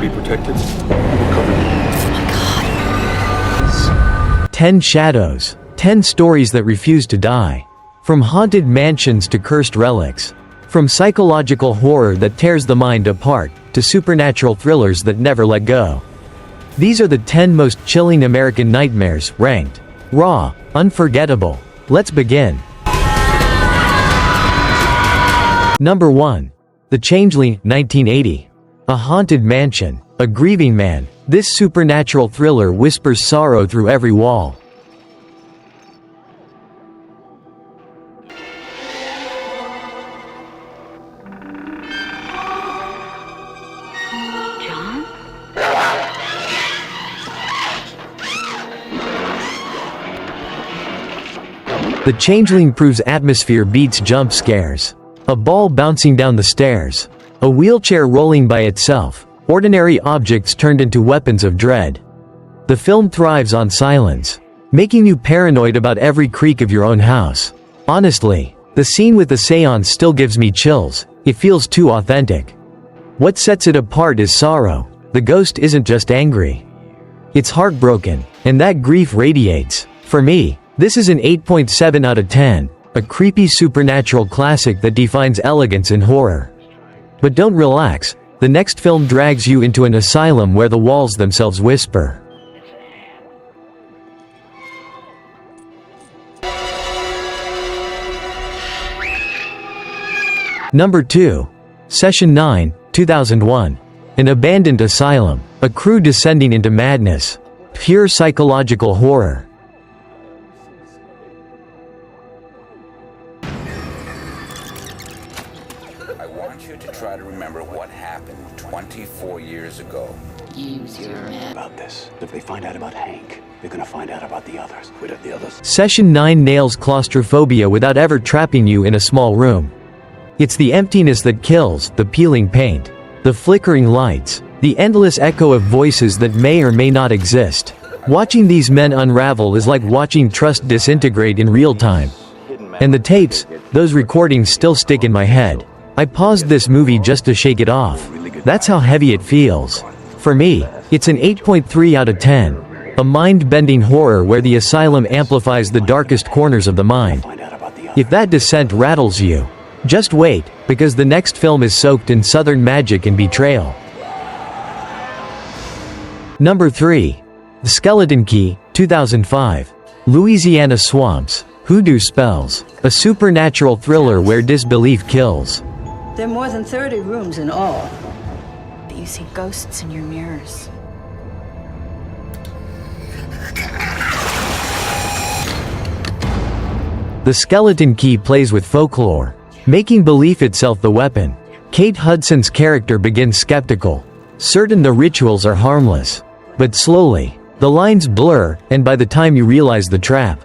be protected. We're covered. Oh my God. 10 Shadows. 10 stories that refuse to die. From haunted mansions to cursed relics. From psychological horror that tears the mind apart, to supernatural thrillers that never let go. These are the 10 most chilling American nightmares, ranked raw, unforgettable. Let's begin. Number 1. The Changeling, 1980. A haunted mansion, a grieving man. This supernatural thriller whispers sorrow through every wall. The Changeling proves atmosphere beats jump scares. A ball bouncing down the stairs. A wheelchair rolling by itself. Ordinary objects turned into weapons of dread. The film thrives on silence, making you paranoid about every creak of your own house. Honestly, the scene with the seance still gives me chills. It feels too authentic. What sets it apart is sorrow. The ghost isn't just angry. It's heartbroken, and that grief radiates. For me, this is an 8.7 out of 10, a creepy supernatural classic that defines elegance in horror. But don't relax, the next film drags you into an asylum where the walls themselves whisper. Number 2. Session 9, 2001. An abandoned asylum, a crew descending into madness. Pure psychological horror. I want you to try to remember what happened 24 years ago. Use your head. About this. If they find out about Hank, they're gonna find out about the others. What are the others? Session 9 nails claustrophobia without ever trapping you in a small room. It's the emptiness that kills, the peeling paint, the flickering lights, the endless echo of voices that may or may not exist. Watching these men unravel is like watching trust disintegrate in real time. And the tapes, those recordings still stick in my head. I paused this movie just to shake it off. That's how heavy it feels. For me, it's an 8.3 out of 10. A mind-bending horror where the asylum amplifies the darkest corners of the mind. If that descent rattles you, just wait, because the next film is soaked in southern magic and betrayal. Number 3. The Skeleton Key, 2005. Louisiana swamps, hoodoo spells, a supernatural thriller where disbelief kills. There are more than 30 rooms in all. But you see ghosts in your mirrors. The Skeleton Key plays with folklore, making belief itself the weapon. Kate Hudson's character begins skeptical, certain the rituals are harmless. But slowly, the lines blur, and by the time you realize the trap,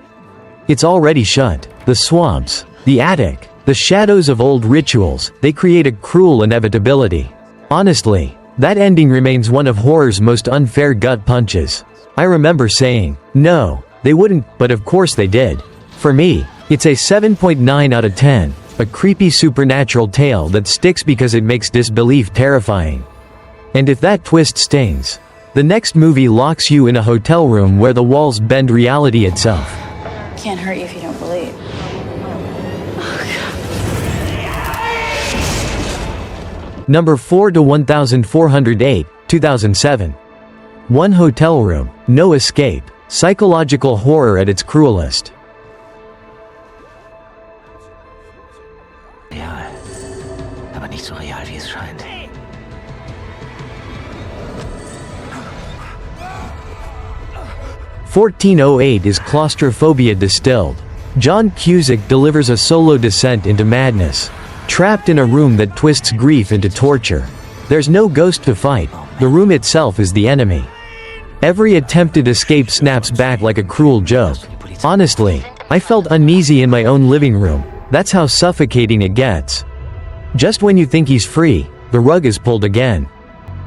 it's already shut. The swamps, the attic, the shadows of old rituals, they create a cruel inevitability. Honestly, that ending remains one of horror's most unfair gut punches. I remember saying, no, they wouldn't, but of course they did. For me, it's a 7.9 out of 10, a creepy supernatural tale that sticks because it makes disbelief terrifying. And if that twist stings, the next movie locks you in a hotel room where the walls bend reality itself. Can't hurt you if you don't believe. Number 4 to 1408, 2007. One hotel room, no escape, psychological horror at its cruelest. Real. Aber nicht so real, wie es scheint. "1408" is claustrophobia distilled. John Cusack delivers a solo descent into madness. Trapped in a room that twists grief into torture. There's no ghost to fight, the room itself is the enemy. Every attempted escape snaps back like a cruel joke. Honestly, I felt uneasy in my own living room. That's how suffocating it gets. Just when you think he's free, the rug is pulled again.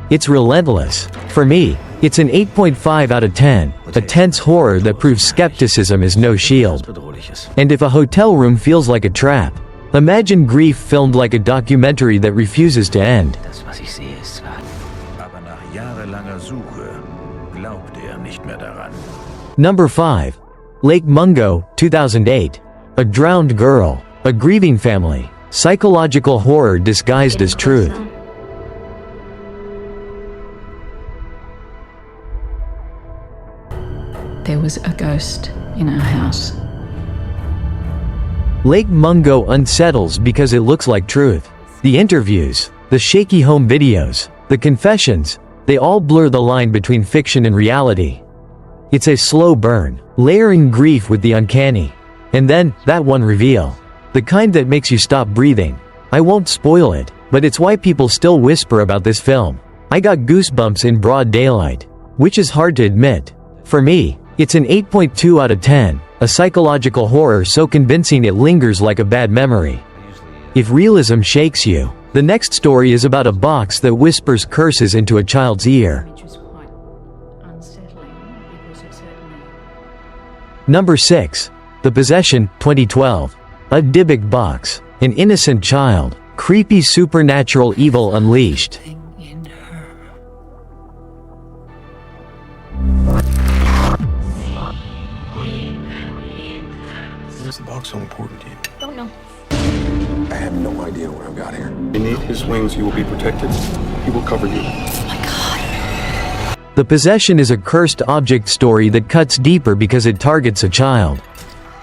It's relentless. For me, it's an 8.5 out of 10, a tense horror that proves skepticism is no shield. And if a hotel room feels like a trap, imagine grief filmed like a documentary that refuses to end. Das, was ich sehe, ist wahr. Aber nach Jahren jahrelanger Suche glaubte er nicht mehr daran. Number 5. Lake Mungo, 2008. A drowned girl, a grieving family, psychological horror disguised as truth. There was a ghost in our house. Lake Mungo unsettles because it looks like truth. The interviews, the shaky home videos, the confessions, they all blur the line between fiction and reality. It's a slow burn, layering grief with the uncanny. And then, that one reveal. The kind that makes you stop breathing. I won't spoil it, but it's why people still whisper about this film. I got goosebumps in broad daylight. Which is hard to admit. For me, it's an 8.2 out of 10, a psychological horror so convincing it lingers like a bad memory. If realism shakes you, the next story is about a box that whispers curses into a child's ear. Which was quite unsettling because it certainly... Number 6. The Possession, 2012. A Dybbuk box. An innocent child. Creepy supernatural evil unleashed. Why is the box so important to you? Don't know. I have no idea what I've got here. Beneath his wings, you will be protected. He will cover you. The Possession is a cursed object story that cuts deeper because it targets a child.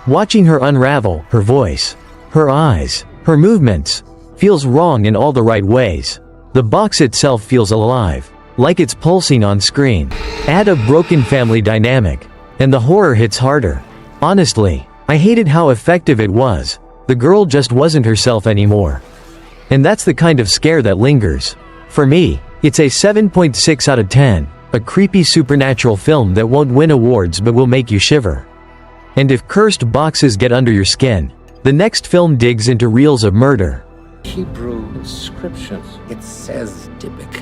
Watching her unravel, her voice, her eyes, her movements, feels wrong in all the right ways. The box itself feels alive, like it's pulsing on screen. Add a broken family dynamic, and the horror hits harder. Honestly, I hated how effective it was. The girl just wasn't herself anymore. And that's the kind of scare that lingers. For me, it's a 7.6 out of 10, a creepy supernatural film that won't win awards but will make you shiver. And if cursed boxes get under your skin, the next film digs into reels of murder. Hebrew inscriptions. It says Dybbuk.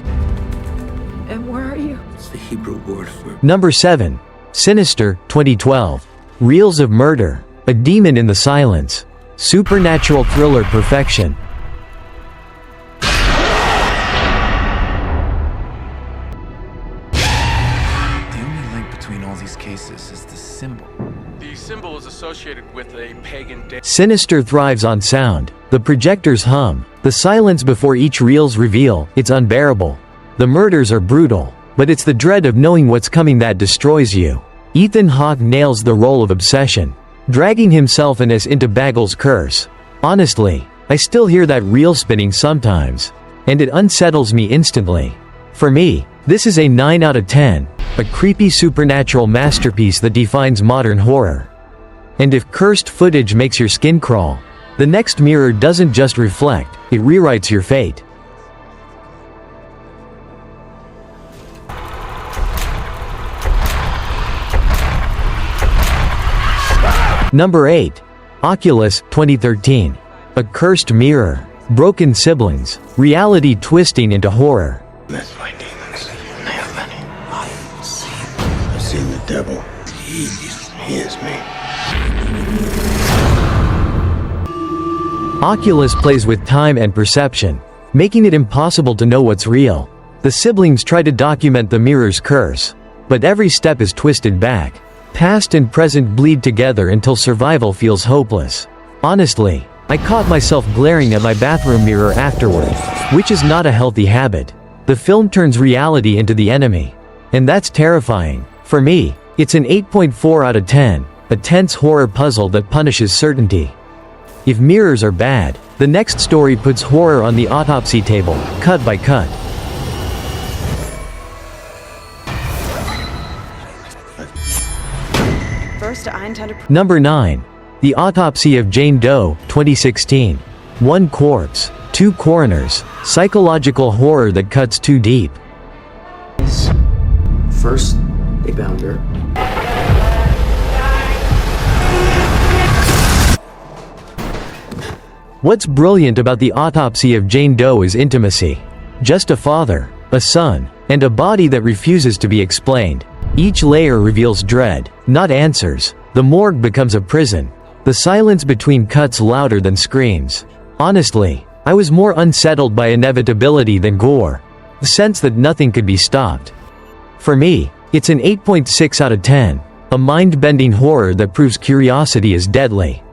And where are you? It's the Hebrew word for... Number 7. Sinister, 2012. Reels of murder. A demon in the silence. Supernatural thriller perfection. The only link between all these cases is the symbol. The symbol is associated with a pagan day. Sinister thrives on sound. The projectors hum. The silence before each reel's reveal, it's unbearable. The murders are brutal, but it's the dread of knowing what's coming that destroys you. Ethan Hawke nails the role of obsession, dragging himself and us into Bagel's curse. Honestly, I still hear that reel spinning sometimes, and it unsettles me instantly. For me, this is a 9 out of 10, a creepy supernatural masterpiece that defines modern horror. And if cursed footage makes your skin crawl, the next Mirror doesn't just reflect, it rewrites your fate. Number 8. Oculus, 2013. A cursed mirror. Broken siblings. Reality twisting into horror. That's my demons. They have many. I've seen the devil. He is me. Oculus plays with time and perception, making it impossible to know what's real. The siblings try to document the mirror's curse, but every step is twisted back. Past and present bleed together until survival feels hopeless. Honestly, I caught myself glaring at my bathroom mirror afterward, which is not a healthy habit. The film turns reality into the enemy, and that's terrifying. For me, it's an 8.4 out of 10, a tense horror puzzle that punishes certainty. If mirrors are bad, the next story puts horror on the autopsy table, cut by cut. First, I intend to... Number 9. The Autopsy of Jane Doe, 2016. One corpse, two coroners, psychological horror that cuts too deep. First, they bound her. What's brilliant about the Autopsy of Jane Doe is intimacy. Just a father, a son, and a body that refuses to be explained. Each layer reveals dread, not answers. The morgue becomes a prison. The silence between cuts louder than screams. Honestly, I was more unsettled by inevitability than gore. The sense that nothing could be stopped. For me, it's an 8.6 out of 10. A mind-bending horror that proves curiosity is deadly.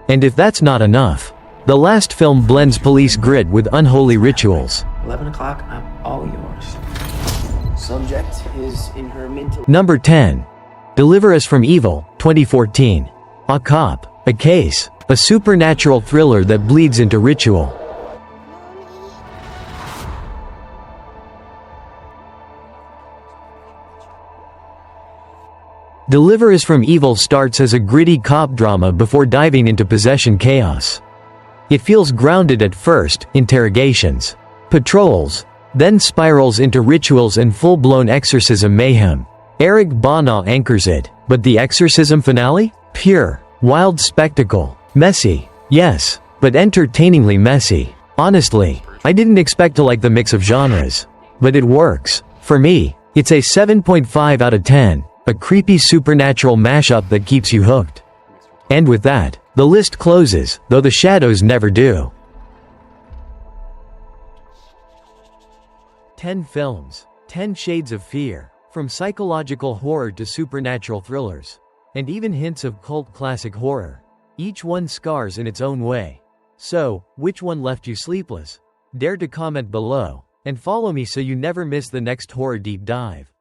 And if that's not enough, the last film blends police grit with unholy rituals. 11 o'clock, I'm all yours. Subject is in her mental... Number 10. Deliver Us from Evil, 2014. A cop, a case, a supernatural thriller that bleeds into ritual. Deliver Us from Evil starts as a gritty cop drama before diving into possession chaos. It feels grounded at first, interrogations, patrols, then spirals into rituals and full-blown exorcism mayhem. Eric Bana anchors it, but the exorcism finale? Pure, wild spectacle. Messy, yes, but entertainingly messy. Honestly, I didn't expect to like the mix of genres. But it works. For me, it's a 7.5 out of 10, a creepy supernatural mashup that keeps you hooked. And with that, the list closes, though the shadows never do. 10 films, 10 shades of fear, from psychological horror to supernatural thrillers, and even hints of cult classic horror. Each one scars in its own way. So, which one left you sleepless? Dare to comment below, and follow me so you never miss the next horror deep dive.